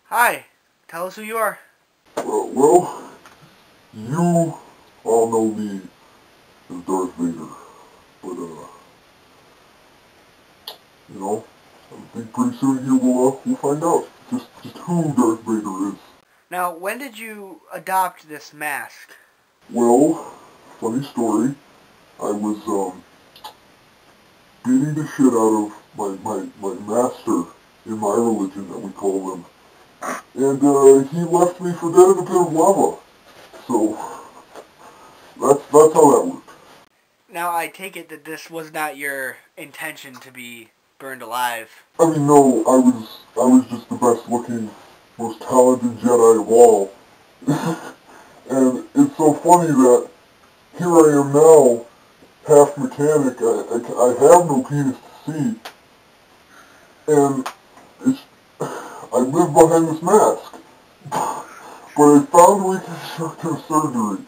Hi, tell us who you are. Well, you all know me as Darth Vader, but, you know, I think pretty soon here we'll find out just who Darth Vader is. Now, when did you adopt this mask? Well, funny story, I was, beating the shit out of my master in my religion that we call them, and, he left me for dead in a pit of lava. So, that's how that worked. Now, I take it that this was not your intention to be burned alive. I mean, no, I was just the best looking, most talented Jedi of all. And it's so funny that here I am now, half mechanic, I have no penis to see, and it's, I live behind this mask. But I found reconstructive surgery,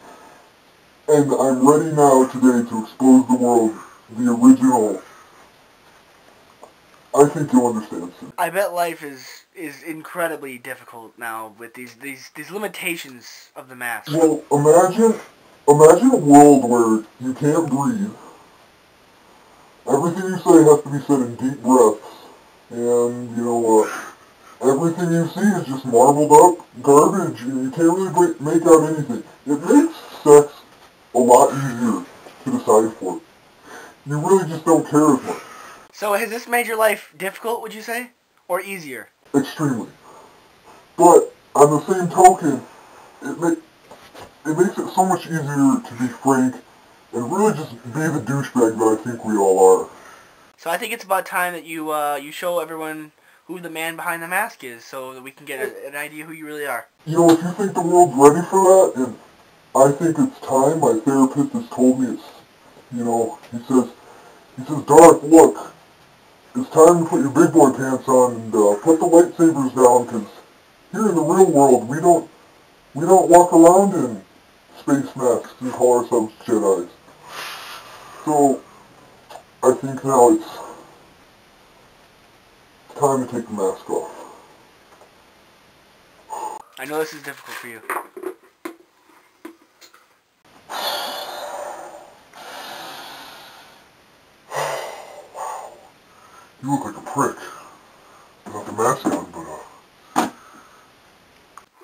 and I'm ready now today to expose the world the original. I think you'll understand soon. I bet life is incredibly difficult now with these limitations of the mask. Well, imagine a world where you can't breathe. Everything you say has to be said in deep breaths, and everything you see is just marbled up garbage, and you can't really make out anything. It makes sex a lot easier to decide for. You really just don't care as much. So, has this made your life difficult, would you say? Or easier? Extremely. But on the same token, it makes it so much easier to be frank and really just be the douchebag that I think we all are. So I think it's about time that you show everyone who the man behind the mask is, so that we can get an idea who you really are. You know, if you think the world's ready for that, and I think it's time, my therapist has told me it's, he says, Darth, look, it's time to put your big boy pants on and put the lightsabers down, because here in the real world, we don't walk around in space masks and call ourselves Jedis. So, I think now it's time to take the mask off. I know this is difficult for you. You look like a prick. Without the mask on, but,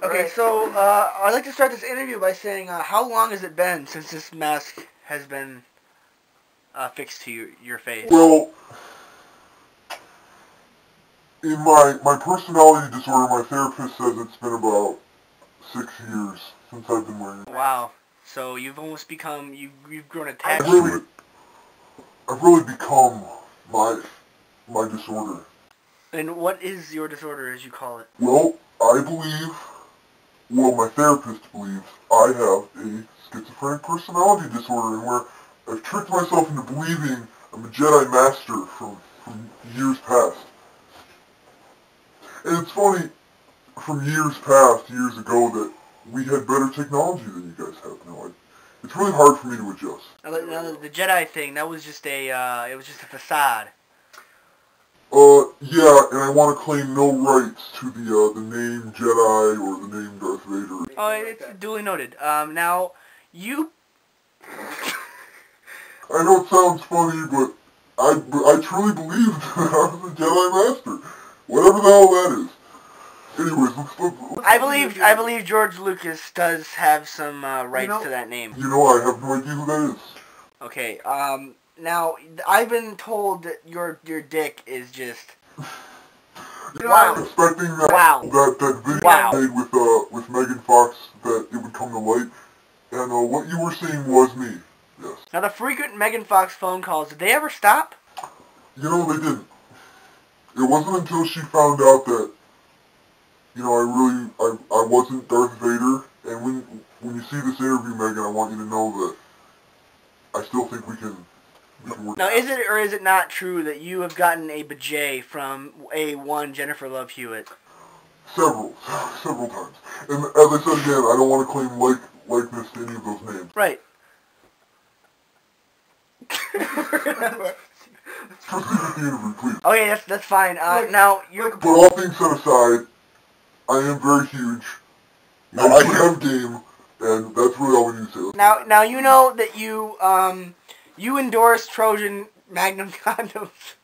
Okay, so I'd like to start this interview by saying, how long has it been since this mask has been fixed to your face? Well, in my personality disorder, my therapist says it's been about 6 years since I've been wearing it. Wow. So you've almost become, you've grown attached to it. I've really become my disorder. And what is your disorder, as you call it? Well, my therapist believes I have a schizophrenic personality disorder, and where I've tricked myself into believing I'm a Jedi Master from years past. And it's funny, from years past, years ago, that we had better technology than you guys have now. It's really hard for me to adjust. Now, the Jedi thing, that was just it was just a facade. Yeah, and I want to claim no rights to the name Jedi or the name Darth Vader. Oh, it's duly noted. Now, you... I know it sounds funny, but I truly believed that I was a Jedi Master. Whatever the hell that is. Anyways, let's I believe George Lucas does have some rights to that name. You know, I have no idea who that is. Okay, now, I've been told that your dick is just... Wow. Expecting that, wow. that video wow. made with Megan Fox, that it would come to light. And what you were seeing was me. Yes. Now, the frequent Megan Fox phone calls, did they ever stop? You know, they didn't. It wasn't until she found out that, I wasn't Darth Vader. And when you see this interview, Megan, I want you to know that I still think we can work. Now, is it or is it not true that you have gotten a bajay from A1 Jennifer Love Hewitt? Several times. And as I said again, I don't want to claim likeness to any of those names. Right. Proceed with the interview, please. Okay, that's fine. Now, you're... But all things set aside, I am very huge. I have game, and that's really all we need to say. Now you know that you endorse Trojan Magnum condoms.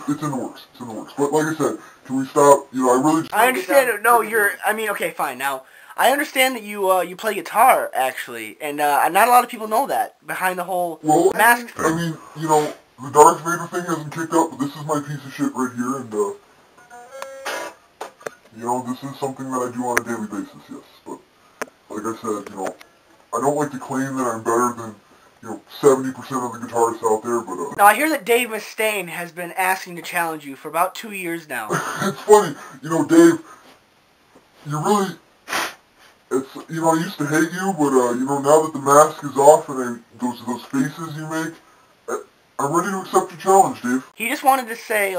It's in the works. It's in the works. But like I said, can we stop? I really just... I understand. No, okay, fine. Now, I understand that you play guitar, actually, and not a lot of people know that, behind the whole mask thing. I mean, the Darth Vader thing hasn't kicked up, but this is my piece of shit right here, and, this is something that I do on a daily basis, yes. But, like I said, I don't like to claim that I'm better than, 70% of the guitarists out there, but, Now, I hear that Dave Mustaine has been asking to challenge you for about 2 years now. It's funny, Dave, you really... I used to hate you, but, now that the mask is off and those faces you make, I'm ready to accept your challenge, Dave. He just wanted to say,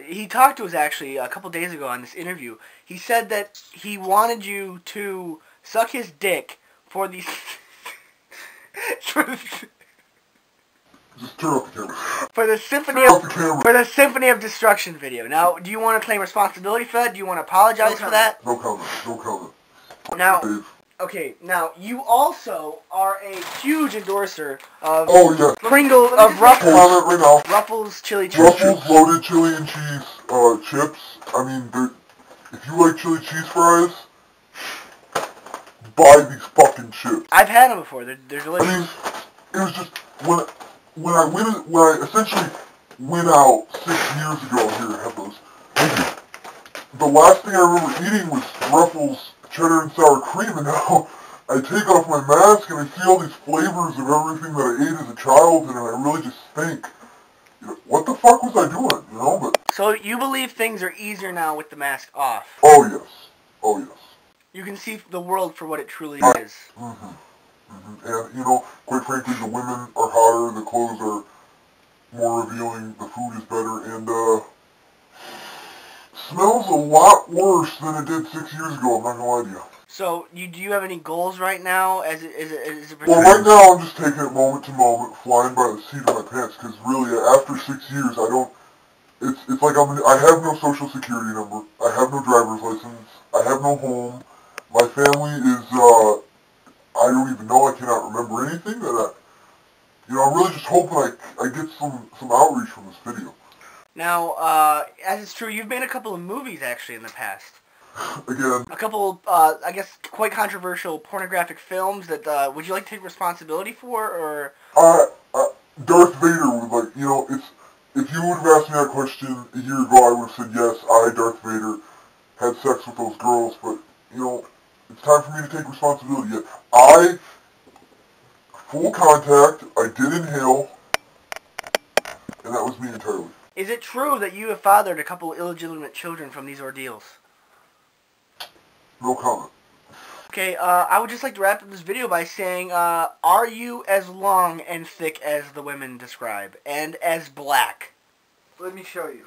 he talked to us actually a couple days ago on this interview. He said that he wanted you to suck his dick for the... Just turn off the camera. For the Symphony of Destruction video. Now, do you want to claim responsibility for that? Do you want to apologize for that? No comment. No comment. Now, Dave. Okay, now, you also are a huge endorser of Pringles, of Ruffles. Comment right now. Ruffles chili cheese Ruffles loaded chili and cheese chips. I mean, if you like chili cheese fries, buy these fucking chips. I've had them before. They're delicious. I mean, it was just when I essentially went out 6 years ago here and had those. The last thing I remember eating was Ruffles cheddar and sour cream, and now I take off my mask and I see all these flavors of everything that I ate as a child, and I really just think, what the fuck was I doing, But so you believe things are easier now with the mask off? Oh yes. You can see the world for what it truly is. And quite frankly, the women are hotter, the clothes are more revealing, the food is better, and smells a lot worse than it did 6 years ago, I'm not gonna lie to you. So, do you have any goals right now as it Well, right now I'm just taking it moment to moment, flying by the seat of my pants, because really, after 6 years, it's like I have no social security number, I have no driver's license, I have no home, my family is, I don't even know, I cannot remember anything, that I'm really just hoping I get some outreach from this video. Now, as it's true, you've made a couple of movies, actually, in the past. Again. A couple, I guess, quite controversial pornographic films that, would you like to take responsibility for, or? Darth Vader would, if you would have asked me that question a year ago, I would have said, yes, I, Darth Vader, had sex with those girls, but, it's time for me to take responsibility. Full contact, I did inhale, and that was me entirely. Is it true that you have fathered a couple illegitimate children from these ordeals? No comment. Okay, I would just like to wrap up this video by saying, are you as long and thick as the women describe, and as black? Let me show you.